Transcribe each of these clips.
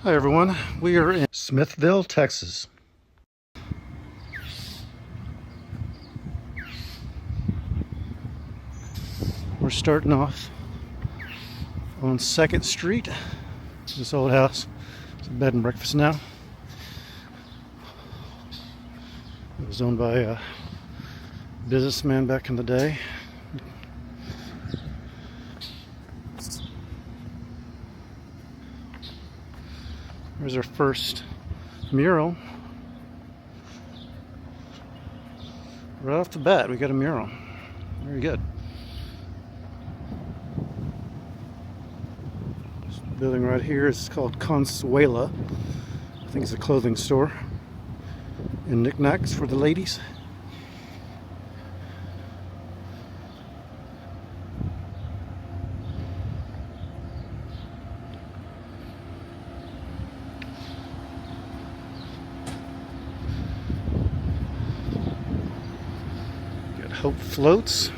Hi everyone, we are in Smithville, Texas. We're starting off on 2nd Street. This old house. It's a bed and breakfast now. It was owned by a businessman back in the day. There's our first mural. Right off the bat, we got a mural. Very good. This building right here is called Consuela. I think it's a clothing store. And knickknacks for the ladies. Hope Floats.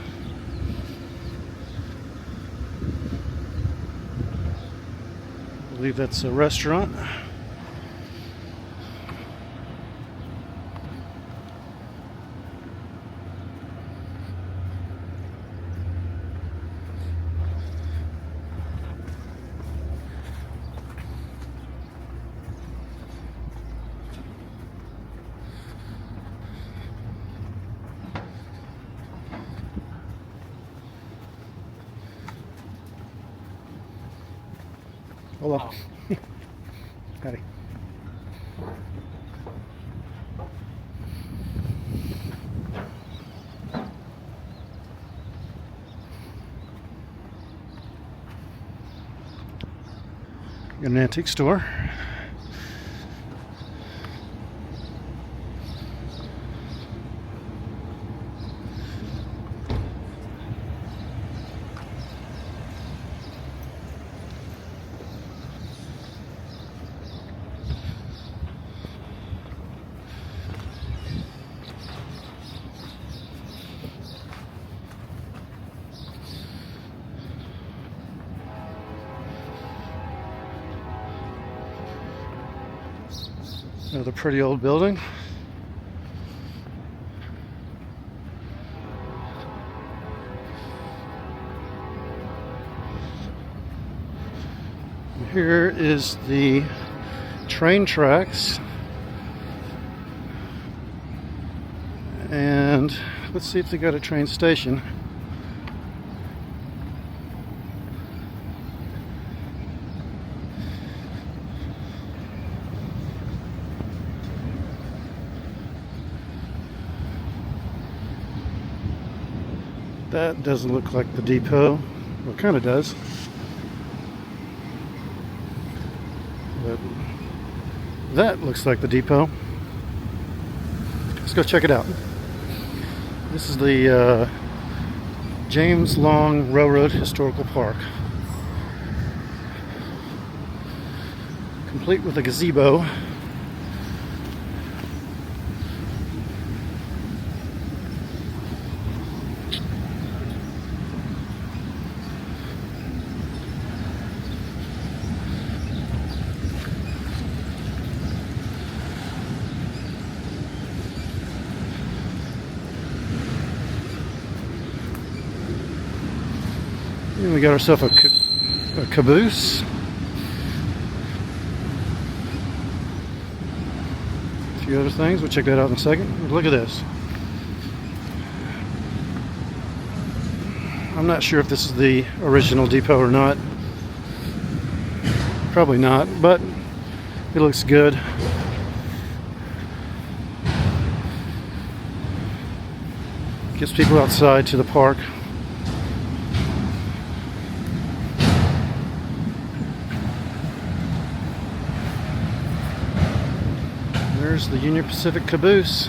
I believe that's a restaurant. Hold on. Howdy. Got an antique store. Another pretty old building. Here is the train tracks. And let's see if they got a train station. That doesn't look like the depot. Well, it kind of does. But that looks like the depot. Let's go check it out. This is the James Long Railroad Historical Park. Complete with a gazebo. And we got ourselves a caboose. A few other things. We'll check that out in a second. Look at this. I'm not sure if this is the original depot or not. Probably not, but it looks good. Gets people outside to the park. There's the Union Pacific caboose.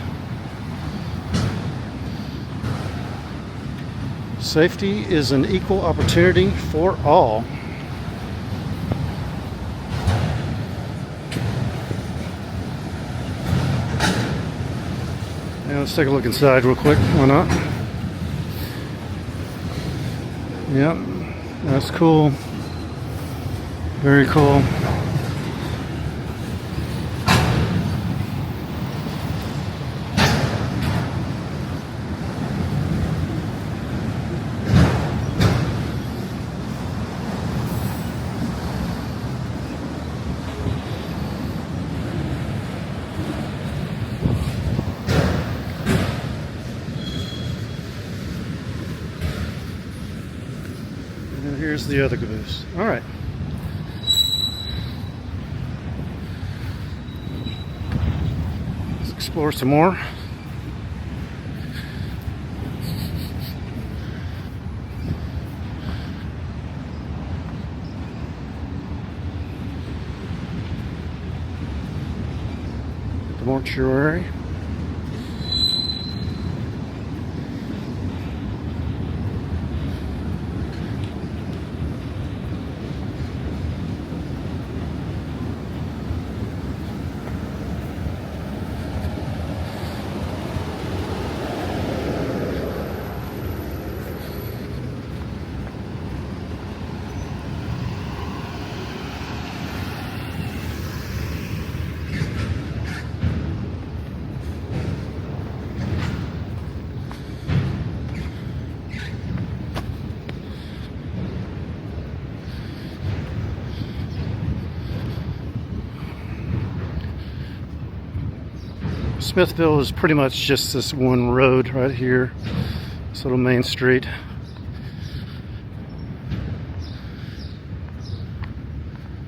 Safety is an equal opportunity for all. Now let's take a look inside real quick. Why not? Yep, that's cool. Very cool. here's the other caboose. All right. Let's explore some more. The mortuary. Smithville is pretty much just this one road right here, this little main street.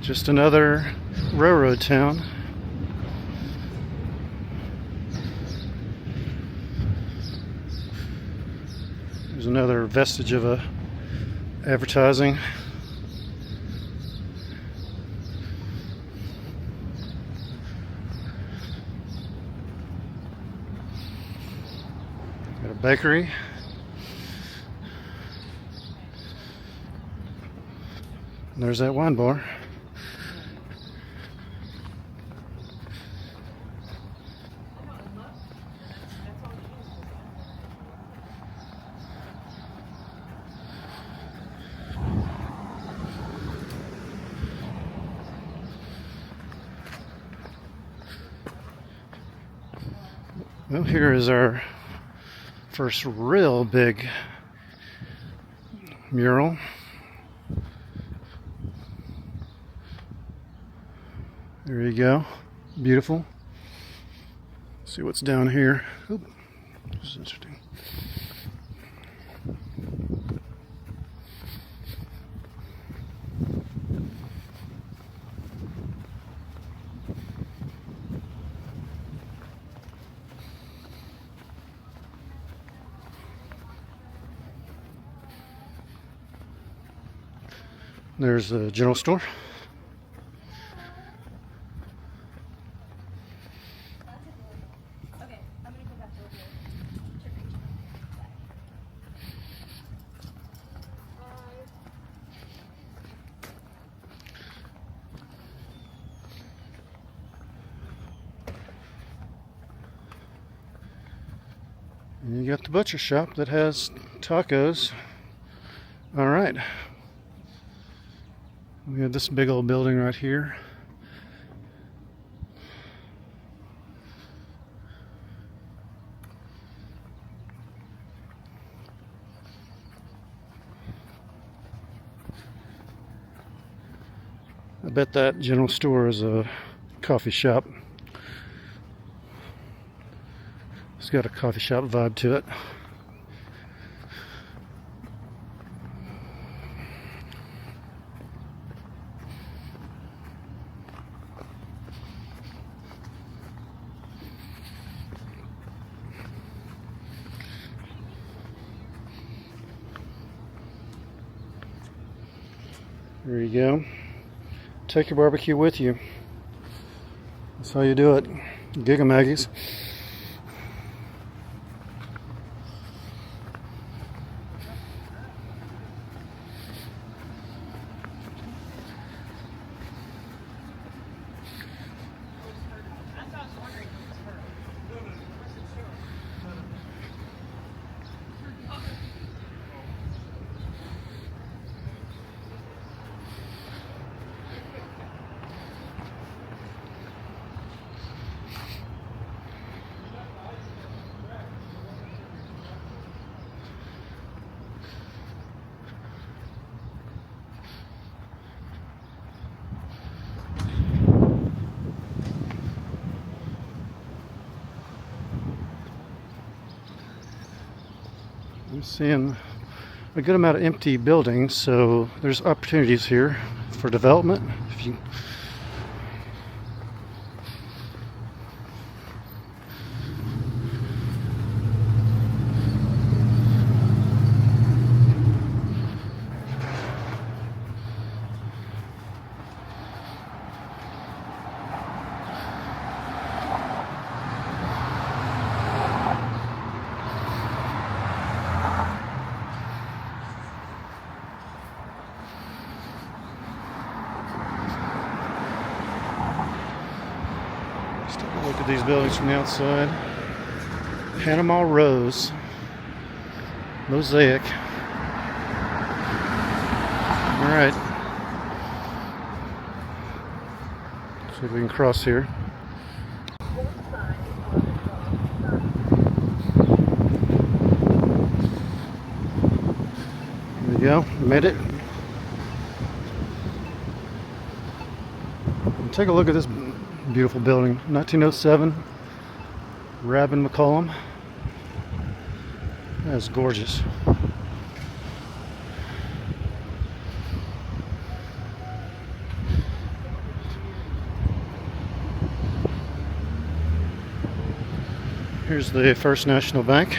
Just another railroad town. There's another vestige of a advertising. Got a bakery. And there's that wine bar. Well, here is our first real big mural. There you go. Beautiful. Let's see what's down here. Oop, this is interesting. There's a general store. And you got the butcher shop that has tacos. All right. We have this big old building right here. I bet that general store is a coffee shop. It's got a coffee shop vibe to it. There you go. Take your barbecue with you. That's how you do it. Giga-Maggies. I'm seeing a good amount of empty buildings, so there's opportunities here for development. If you look at these buildings from the outside. Panama Rose. Mosaic. Alright. See if we can cross here. There we go. Made it. And take a look at this beautiful building. 1907. Rabin McCollum. That's gorgeous. Here's the First National Bank.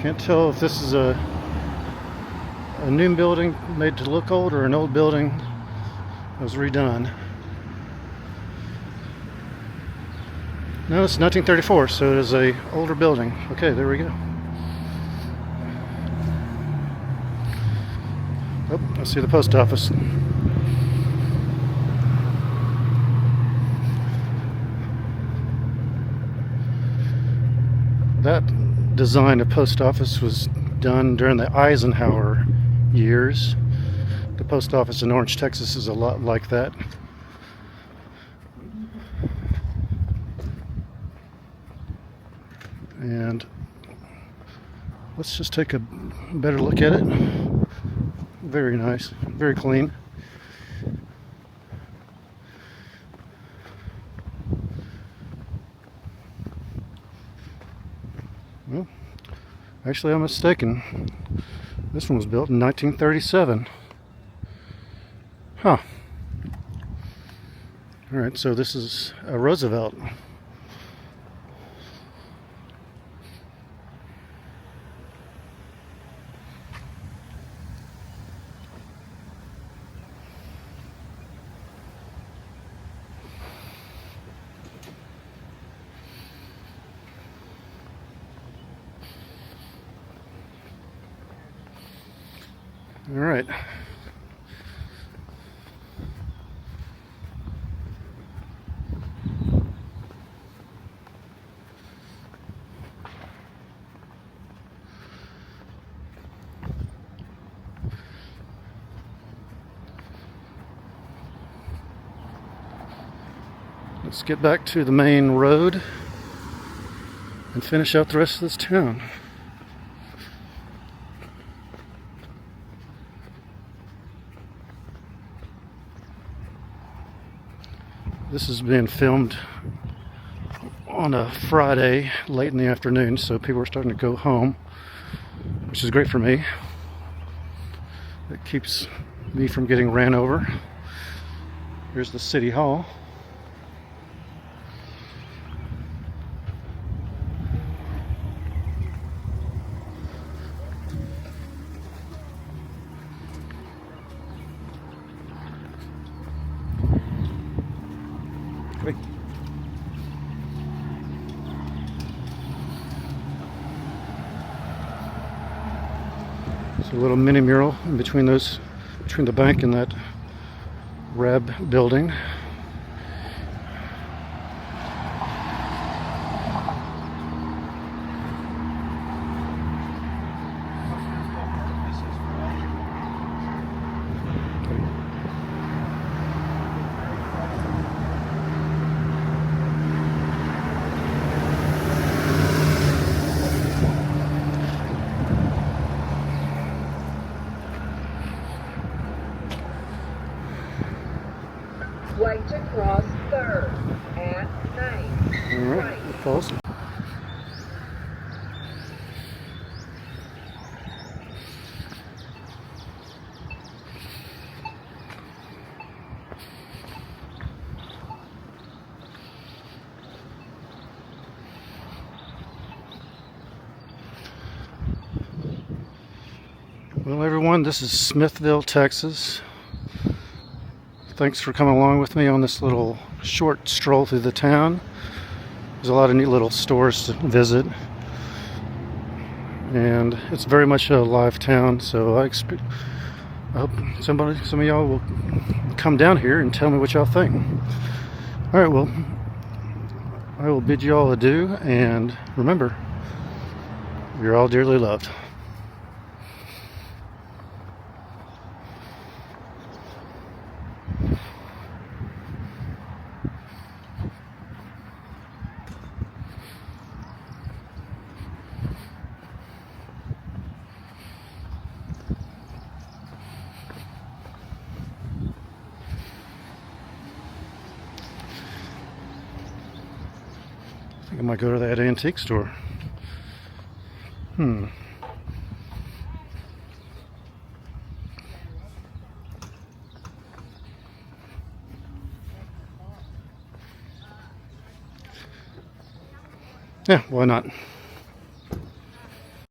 Can't tell if this is a new building made to look old or an old building that was redone. No, it's 1934, so it is a older building. Okay, there we go. Oh, I see the post office. That design of post office was done during the Eisenhower years. The post office in Orange, Texas is a lot like that. And let's just take a better look at it. Very nice, very clean. Well, actually I'm mistaken. This one was built in 1937. Huh. Alright, so this is a Roosevelt. All right. Let's get back to the main road and finish out the rest of this town. This is being filmed on a Friday late in the afternoon, so people are starting to go home, which is great for me. It keeps me from getting ran over. Here's the City Hall. A little mini mural in between between the bank and that RAB building. Well, everyone, this is Smithville, Texas. Thanks for coming along with me on this little short stroll through the town. There's a lot of neat little stores to visit, and it's very much a live town, so I hope some of y'all will come down here and tell me what y'all think. Alright, well, I will bid you all adieu, and remember, you're all dearly loved. I think I might go to that antique store. Yeah, why not?